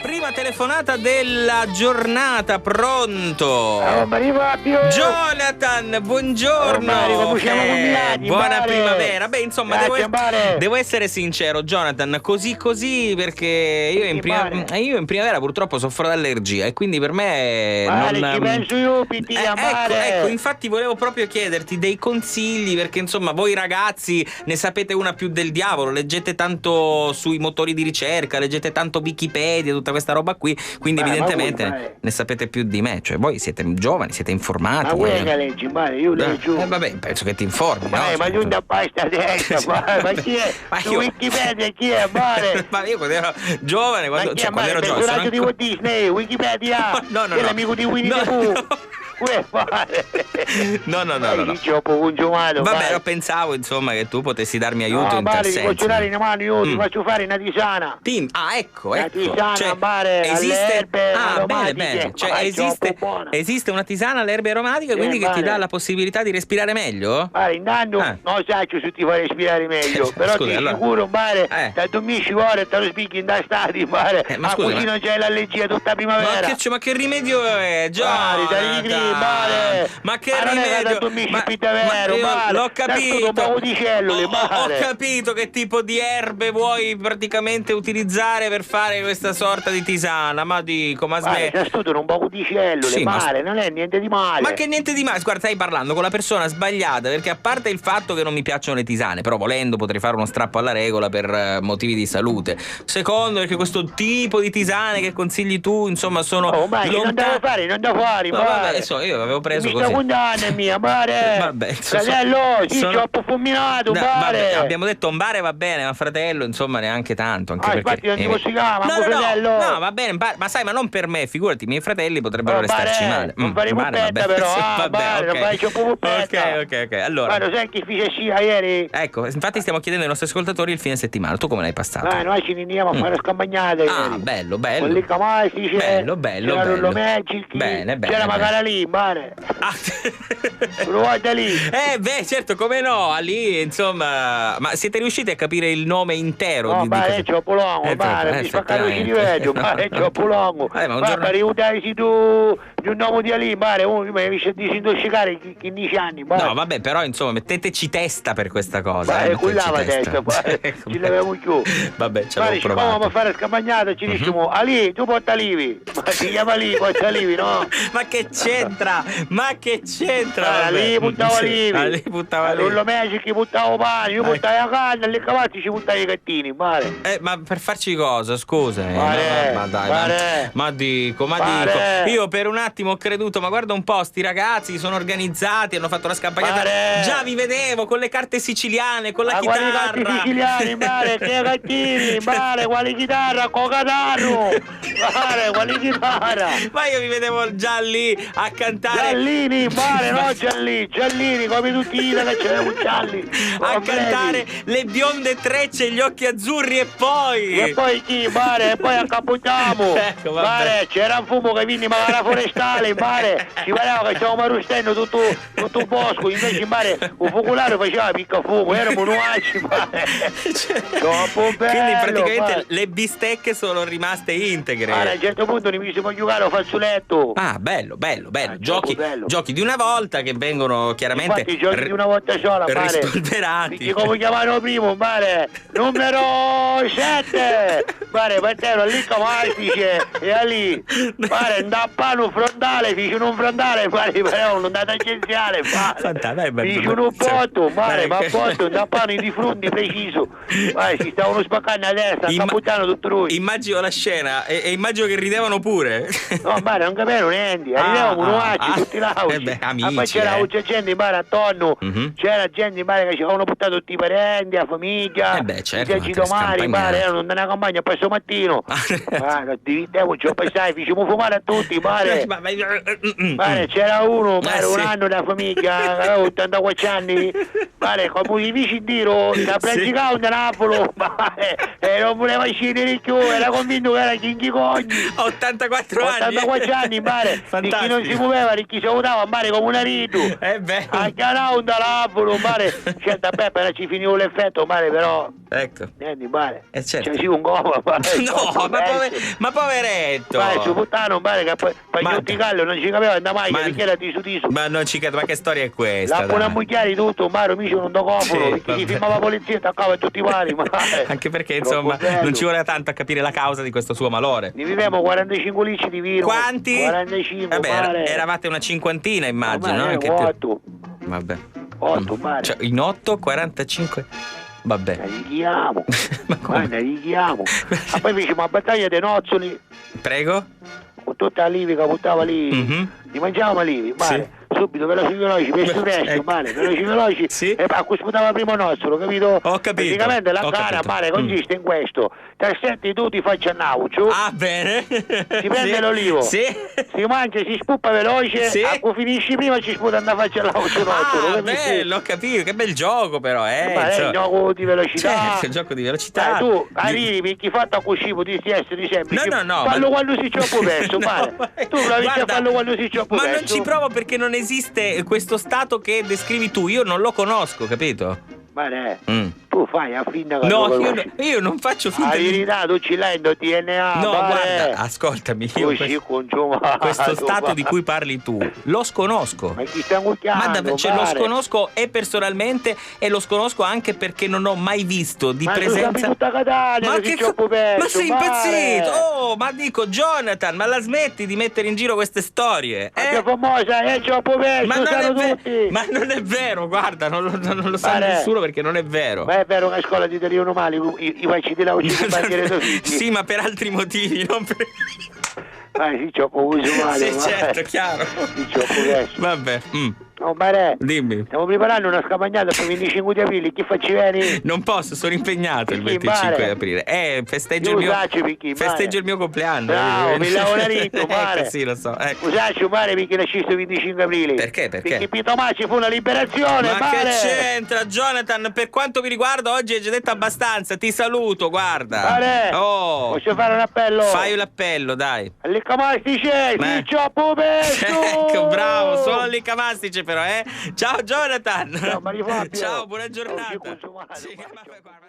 Prima telefonata della giornata, pronto? Fabio. Jonathan, buongiorno. Come siamo combinati? Buona primavera. Beh, insomma, Grazie, devo essere sincero, Jonathan, così perché io in primavera purtroppo soffro d'allergia e quindi per me ci penso io, ecco, infatti volevo proprio chiederti dei consigli, perché insomma voi ragazzi ne sapete una più del diavolo, leggete tanto sui motori di ricerca, leggete tanto Wikipedia, tutta questa roba qui, quindi evidentemente ne sapete più di me, cioè voi siete giovani, siete informati. Ma vuoi che leggi, io leggo. Vabbè, penso che ti informi, no? Ma tu non basta testa, ma chi è? Su Wikipedia chi è, mare? Ma io quando ero giovane, quando ero giovane, personaggio di Walt Disney, Wikipedia, no. È l'amico di Winnie the Pooh. No. Vabbè, io pensavo insomma che tu potessi darmi aiuto in tal senso. Ti posso dare una mano, io ti faccio fare una tisana. Ecco. Una tisana, esiste alle erbe aromatiche. bene. Cioè esiste una tisana alle erbe aromatiche, quindi che ti dà la possibilità di respirare meglio? Intanto non so se ti fa respirare meglio, però ti sicuro, da dormire ci vuole, te lo spicchi in da stati, ma così non c'è l'allergia tutta primavera. Ma che rimedio è, Giovanni? Ma che rimedio? L'ho capito. Ho capito che tipo di erbe vuoi praticamente utilizzare per fare questa sorta di tisana, ma dico, c'è stato un po' di cellule, non è niente di male. Ma che niente di male? Guarda, stai parlando con la persona sbagliata, perché a parte il fatto che non mi piacciono le tisane, però volendo potrei fare uno strappo alla regola per motivi di salute. Secondo, perché questo tipo di tisane che consigli tu, insomma, sono non da fare, io avevo preso mi così. Mi sta mia, mare. Vabbè, fratello, troppo fulminato, vabbè, abbiamo detto un bare va bene, ma fratello, insomma, neanche tanto, anche perché infatti non ti posso chiamare, fratello. No, va bene, ma sai, ma non per me, figurati, i miei fratelli potrebbero restarci male. Non fare puppetta però, non fai puppetta. Ok, allora. Ma lo sai che fece scia ieri? Ecco, infatti stiamo chiedendo ai nostri ascoltatori il fine settimana, tu come l'hai passato? Noi ci andiamo a fare scampagnate. Bello. Con lì Camasi, bello. C'era Lullo Magic, bene. C'era magari lì, mare. Lo guarda lì. Certo, come no, lì, insomma, ma siete riusciti a capire il nome intero? No, è troppo lungo, mi spaccare il livello, è troppo lungo. Ma riutarsi tu di un nome di lì, uno mi dice di disintossicare 15 anni. No, vabbè, però, insomma, metteteci testa per questa cosa. Cullava testa, ci leviamo giù. Vabbè, ce l'ho provato. Come a fare scampagnata, ci diciamo, Ali, tu porta Livi. Ma si chiama lì, porta Livi, no? Ma che c'entra? Lì buttava Livi. Lullo Magic buttavo pane, io buttavo la canna, lì Cavazzi ci buttavo i gattini, mare. Ma per farci cosa, scusa? Ma dai, ma dico, io per un attimo ho creduto, ma guarda un po', sti ragazzi sono organizzati, hanno fatto la scampagnata. Già vi vedevo con le carte siciliane, con la chitarra. Quali carte siciliane, che gattini, quali chitarra, cocatarro, quali chitarra. Ma io vi vedevo già lì a cantare. Giallini, no Giallini, come tutti i che c'erano gialli. A cantare le bionde trecce, gli occhi azzurri e poi chi, e poi accaputiamo. Ecco, c'era un fumo che venne magari la forestale, ci pareva che stavamo arrostendo tutto un bosco, invece un focolare faceva picca fumo, erano nuaci, troppo bello. Quindi praticamente le bistecche sono rimaste integre. A un certo punto ne misimo giocare al fazzoletto. Bello. Giochi di una volta che vengono chiaramente infatti giochi di una volta sola, rispolverati. Come chiamano primo, numero 7, partero lì Camasice e lì, ndappano frontale, fece un frontale, però non da tangenziale, fece un botto, ma botto, ndappano di fronte preciso, si stavano spaccando a destra, buttando tutto lui. Immagino la scena e immagino che ridevano pure. No, non capivano niente, arrivavamo nuaci, tutti lauci. Amici, c'era gente attorno, c'era gente che ci avevano buttato tutti i parenti, la famiglia, certo, i domani, erano nella campagna a questo mattino. Ci passai, facciamo fumare a tutti, c'era uno, un anno da famiglia, aveva 84 anni, come i vicini diro, da praticare un Napoli, e non voleva scendere più, era convinto che era King Kong. 84 84 anni. 84 anni, mare. Di chi non si Fantastico. muoveva, di chi si votava, mare come un aritu. Beh. Anche a un lavoro, mare. Cioè, vabbè, però ci finivo l'effetto, mare, però. Ecco. Niente, mare. Certo. C'è sì un goma, mare. No, ma poveretto. Mare, su puttano, mare, che poi Ma- Pagnotti Gallo non ci capeva andare mai, Ma- perché era di su. Ma non ci credo, ma che storia è questa? La buona dai? mucchiari tutto, mare, mi non do cofono, Sì, perché vabbè. si filmava la polizia e attaccava tutti i vari, mare. Anche perché, Troppo insomma, bello. non ci vuole tanto a capire la causa di questo suo malore. Ne viviamo 45 licci di vino. Quanti? 45, Vabbè, mare. eravate una cinquantina, immagino, no? Mare, Anche più. 8. Vabbè. 8, mare. Cioè, in 8, 45. Vabbè. Ne richiamo. Ma come? Ne richiamo. Ma poi fece una battaglia dei nozzoli Prego? con tutta la livi che buttava lì. Mhm. Li mangiavamo livi, mare. Subito veloci, pesce presto, Ecco. mare, veloci. Sì. E a cui sputava primo nozzolo, capito? Ho capito. Praticamente la Ho gara, capito. mare, consiste in questo. Te senti tu ti faccio a naucio. Ah, bene. Si prende l'olivo. Sì. Si mangia, si spuppa veloce, Sì. a cui finisci prima ci sputa andare a faccia all'auto nozzolo, Ah, capisci? bello, ho capito. Che bel gioco, però, Ma è insomma. un gioco di velocità. Certo, il gioco di velocità. Dai, tu arrivi perché fatto a cuscì potresti essere semplice. No, Fallo ma- quando si troppo perso, No, male. ma- Tu provi a guarda, farlo quando si troppo Ma perso. non ci provo perché non esiste questo stato che descrivi tu. Io non lo conosco, capito? Male, Mm. tu fai a finta che No, lo io, conosci. io non faccio La finta di... verità, tu ce l'hai in tuo DNA, No, male. guarda, ascoltami. Io Così consumato. questo stato di cui parli tu lo sconosco. Ma chi sta cucchiando? Ma davvero, cioè, lo sconosco e personalmente e lo sconosco anche perché non ho mai visto di Ma tu sapi presenza. tutta Catania, Ma che che si troppo perso, ma sei male. impazzito? Oh, ma dico Jonathan, ma la smetti di mettere in giro queste storie? Ma che famosa, troppo perso, Ma non, sanno è tutti. ma non è vero, guarda, non lo sa Vale. nessuno perché non è vero. Ma è vero che a scuola ti derivano male i vaccini là ci bandiere tuoi figli? Sì, ma per altri motivi, non per... Sì, c'ho uso male. Sì, certo, chiaro. Sì, c'ho perso. Vabbè, Oh, Mare, dimmi. stiamo preparando una scampagnata per il 25 di aprile, chi facci vieni? Non posso, sono impegnato il Perché, 25 mare? di aprile. Festeggio Io il mio usaccio perché, festeggio mare. il mio compleanno. Bravo, mi lavoraritto, mare. Ecco, sì, lo so. Ecco. Usaccio mare perché nasci il 25 aprile. Perché? Perché Pito Macci fu una liberazione, Ma mare. che c'entra, Jonathan? Per quanto mi riguarda, oggi hai già detto abbastanza. Ti saluto, guarda. Mare, Oh, posso fare un appello? fai l'appello, dai. All'Icamastice, Ma- sì, troppo perso. Ecco, bravo, solo all'Icamastice però, eh. Ciao, Jonathan. Ciao, Mario Fabio. Ciao, buona Oh, giornata. ci consumato, Sì, guarda. ma- guarda-